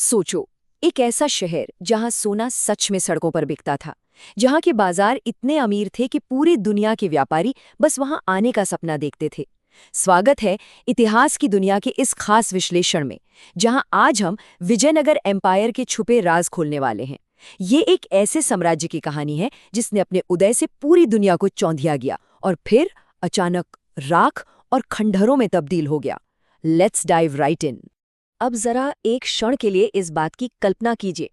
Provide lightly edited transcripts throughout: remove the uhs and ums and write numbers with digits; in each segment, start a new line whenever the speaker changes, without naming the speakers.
सोचो, एक ऐसा शहर जहां सोना सच में सड़कों पर बिकता था, जहां के बाजार इतने अमीर थे कि पूरी दुनिया के व्यापारी बस वहां आने का सपना देखते थे। स्वागत है इतिहास की दुनिया के इस खास विश्लेषण में, जहां आज हम विजयनगर एम्पायर के छुपे राज खोलने वाले हैं। ये एक ऐसे साम्राज्य की कहानी है जिसने अपने उदय से पूरी दुनिया को चौंधिया गया और फिर अचानक राख और खंडहरों में तब्दील हो गया। लेट्स डाइव राइट इन। अब जरा एक क्षण के लिए इस बात की कल्पना कीजिए,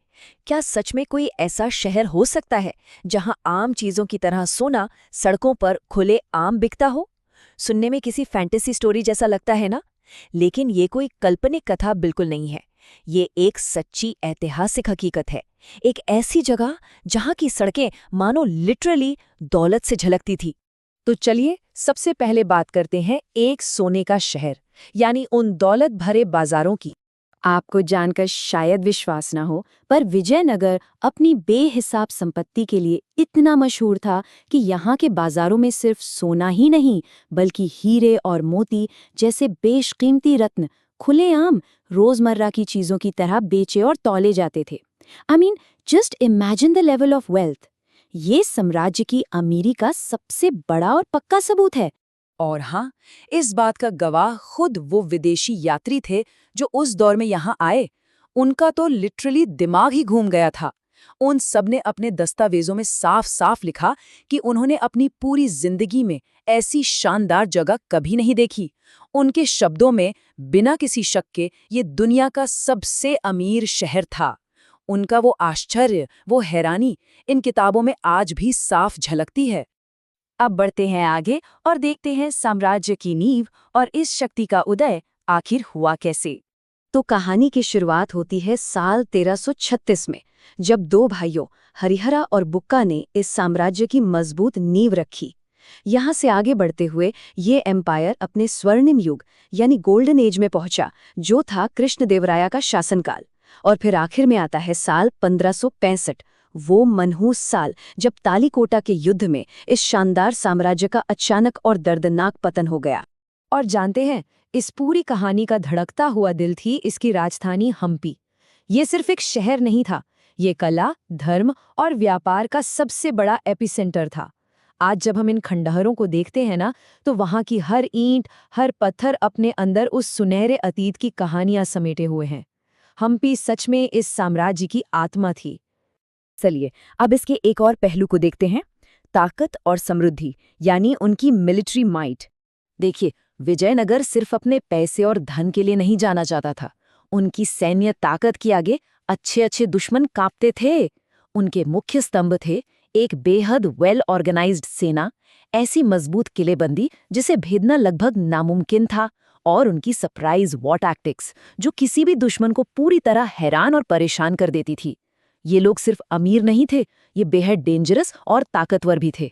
क्या सच में कोई ऐसा शहर हो सकता है जहां आम चीजों की तरह सोना सड़कों पर खुले आम बिकता हो? सुनने में किसी फैंटेसी स्टोरी जैसा लगता है ना? लेकिन ये कोई काल्पनिक कथा बिल्कुल नहीं है। ये एक सच्ची ऐतिहासिक हकीकत है। एक ऐसी जगह जहां की सड़कें मानो लिटरली दौलत से झलकती थी। तो चलिए सबसे पहले बात करते हैं एक सोने का शहर, यानी उन दौलत भरे बाजारों की। आपको जानकर शायद विश्वास ना हो, पर विजयनगर अपनी बेहिसाब संपत्ति के लिए इतना मशहूर था कि यहाँ के बाजारों में सिर्फ सोना ही नहीं, बल्कि हीरे और मोती जैसे बेशकीमती रत्न खुलेआम रोजमर्रा की चीजों की तरह बेचे और तौले जाते थे। I mean, just imagine the level of wealth. ये साम्राज्य की अमीरी का सबसे बड़ा और पक्का सबूत है। और हाँ, इस बात का गवाह खुद वो विदेशी यात्री थे जो उस दौर में यहाँ आए। उनका तो लिटरली दिमाग ही घूम गया था। उन सब ने अपने दस्तावेजों में साफ साफ लिखा कि उन्होंने अपनी पूरी जिंदगी में ऐसी शानदार जगह कभी नहीं देखी। उनके शब्दों में, बिना किसी शक के, ये दुनिया का सबसे अमीर शहर था। उनका वो आश्चर्य, वो हैरानी इन किताबों में आज भी साफ झलकती है। अब बढ़ते हैं आगे और देखते हैं साम्राज्य की नींव और इस शक्ति का उदय आखिर हुआ कैसे। तो कहानी की शुरुआत होती है साल 1336 में, जब दो भाइयों हरिहरा और बुक्का ने इस साम्राज्य की मजबूत नींव रखी। यहाँ से आगे बढ़ते हुए ये एम्पायर अपने स्वर्णिम युग यानी गोल्डन एज में पहुंचा, जो था कृष्णदेवराया का शासनकाल। और फिर आखिर में आता है साल 1565, वो मनहूस साल जब तालीकोटा के युद्ध में इस शानदार साम्राज्य का अचानक और दर्दनाक पतन हो गया। और जानते हैं, इस पूरी कहानी का धड़कता हुआ दिल थी इसकी राजधानी हम्पी। ये सिर्फ एक शहर नहीं था, ये कला, धर्म और व्यापार का सबसे बड़ा एपिसेंटर था। आज जब हम इन खंडहरों को देखते हैं ना, तो वहाँ की हर ईंट, हर पत्थर अपने अंदर उस सुनहरे अतीत की कहानियां समेटे हुए हैं। हम्पी सच में इस साम्राज्य की आत्मा थी। चलिए अब इसके एक और पहलू को देखते हैं, ताकत और समृद्धि, यानी उनकी मिलिट्री माइट। देखिए, विजयनगर सिर्फ अपने पैसे और धन के लिए नहीं जाना जाता था। उनकी सैन्य ताकत के आगे अच्छे अच्छे दुश्मन कांपते थे। उनके मुख्य स्तंभ थे एक बेहद वेल ऑर्गेनाइज्ड सेना, ऐसी मजबूत किलेबंदी जिसे भेदना लगभग नामुमकिन था, और उनकी सरप्राइज वॉर टैक्टिक्स, जो किसी भी दुश्मन को पूरी तरह हैरान और परेशान कर देती थी। ये लोग सिर्फ अमीर नहीं थे, ये बेहद डेंजरस और ताकतवर भी थे।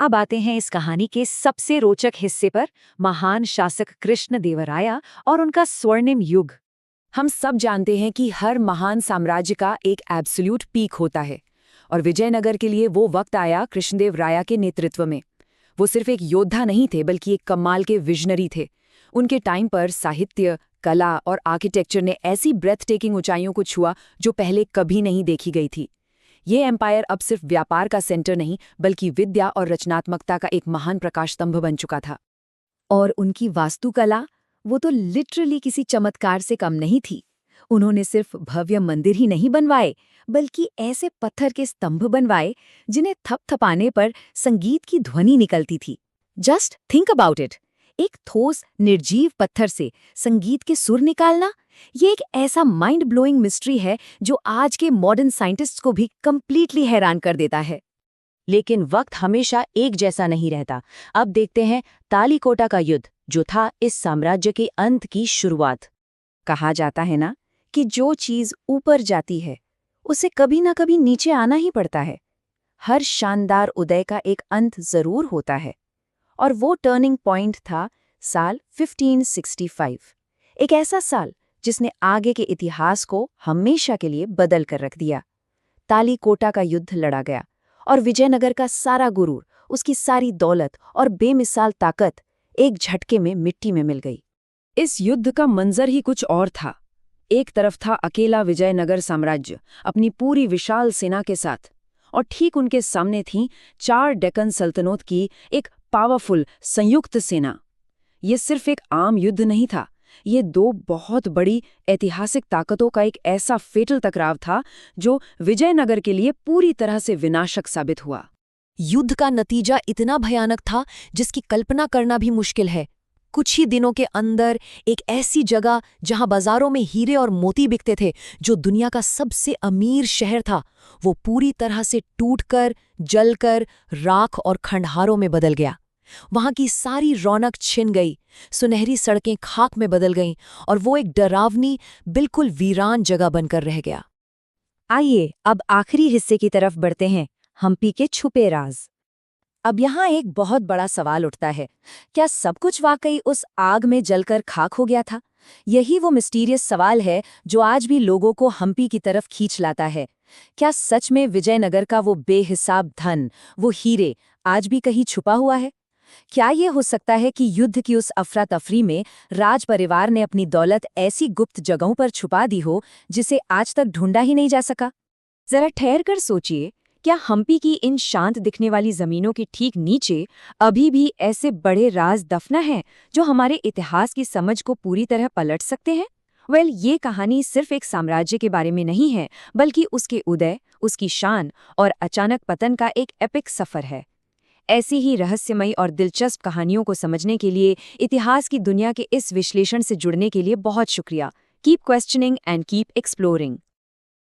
अब आते हैं इस कहानी के सबसे रोचक हिस्से पर, महान शासक कृष्णदेवराया और उनका स्वर्णिम युग। हम सब जानते हैं कि हर महान साम्राज्य का एक एब्सोल्यूट पीक होता है, और विजयनगर के लिए वो वक्त आया कृष्णदेवराया के नेतृत्व में। वो सिर्फ एक योद्धा नहीं थे, बल्कि एक कमाल के विजनरी थे। उनके टाइम पर साहित्य, कला और आर्किटेक्चर ने ऐसी ब्रेथ टेकिंग ऊंचाइयों को छुआ जो पहले कभी नहीं देखी गई थी। ये एम्पायर अब सिर्फ व्यापार का सेंटर नहीं, बल्कि विद्या और रचनात्मकता का एक महान प्रकाश स्तंभ बन चुका था। और उनकी वास्तुकला, वो तो लिटरली किसी चमत्कार से कम नहीं थी। उन्होंने सिर्फ भव्य मंदिर ही नहीं बनवाए, बल्कि ऐसे पत्थर के स्तंभ बनवाए जिन्हें थपथपाने पर संगीत की ध्वनि निकलती थी। जस्ट थिंक अबाउट इट, एक ठोस निर्जीव पत्थर से संगीत के सुर निकालना, ये एक ऐसा माइंड ब्लोइंग मिस्ट्री है जो आज के मॉडर्न साइंटिस्ट्स को भी कंप्लीटली हैरान कर देता है। लेकिन वक्त हमेशा एक जैसा नहीं रहता। अब देखते हैं तालीकोटा का युद्ध, जो था इस साम्राज्य के अंत की शुरुआत। कहा जाता है ना कि जो चीज ऊपर जाती है उसे कभी ना कभी नीचे आना ही पड़ता है। हर शानदार उदय का एक अंत जरूर होता है, और वो टर्निंग पॉइंट था साल 1565। एक ऐसा साल जिसने आगे के इतिहास को हमेशा के लिए बदल कर रख दिया। तालीकोटा का युद्ध लड़ा गया और विजयनगर का सारा गुरूर, उसकी सारी दौलत और बेमिसाल ताकत एक झटके में मिट्टी में मिल गई। इस युद्ध का मंजर ही कुछ और था।
एक तरफ था अकेला विजयनगर साम्राज्य अपनी पूरी विशाल सेना के साथ, और ठीक उनके सामने थी 4 डेक्कन सल्तनत की एक पावरफुल संयुक्त सेना। ये सिर्फ एक आम युद्ध नहीं था, ये 2 बहुत बड़ी ऐतिहासिक ताकतों का एक ऐसा फेटल टकराव था जो विजयनगर के लिए पूरी तरह से विनाशक साबित हुआ।
युद्ध का नतीजा इतना भयानक था जिसकी कल्पना करना भी मुश्किल है। कुछ ही दिनों के अंदर एक ऐसी जगह जहां बाजारों में हीरे और मोती बिकते थे, जो दुनिया का सबसे अमीर शहर था, वो पूरी तरह से टूटकर, जलकर, राख और खंडहारों में बदल गया। वहां की सारी रौनक छिन गई, सुनहरी सड़कें खाक में बदल गईं और वो एक डरावनी, बिल्कुल वीरान जगह बनकर रह गया।
आइए अब आखिरी हिस्से की तरफ बढ़ते हैं, हम्पी के छुपे राज।
अब यहाँ एक बहुत बड़ा सवाल उठता है, क्या सब कुछ वाकई उस आग में जलकर खाक हो गया था? यही वो मिस्टीरियस सवाल है जो आज भी लोगों को हम्पी की तरफ खींच लाता है। क्या सच में विजयनगर का वो बेहिसाब धन, वो हीरे, आज भी कहीं छुपा हुआ है? क्या ये हो सकता है कि युद्ध की उस अफरा तफरी में राज परिवार ने अपनी दौलत ऐसी गुप्त जगहों पर छुपा दी हो जिसे आज तक ढूंढा ही नहीं जा सका?
जरा ठहर कर सोचिए, क्या हम्पी की इन शांत दिखने वाली जमीनों के ठीक नीचे अभी भी ऐसे बड़े राज दफना हैं जो हमारे इतिहास की समझ को पूरी तरह पलट सकते हैं? ये कहानी सिर्फ एक साम्राज्य के बारे में नहीं है, बल्कि उसके उदय, उसकी शान और अचानक पतन का एक एपिक सफर है। ऐसी ही रहस्यमयी और दिलचस्प कहानियों को समझने के लिए इतिहास की दुनिया के इस विश्लेषण से जुड़ने के लिए बहुत शुक्रिया। Keep questioning and keep exploring.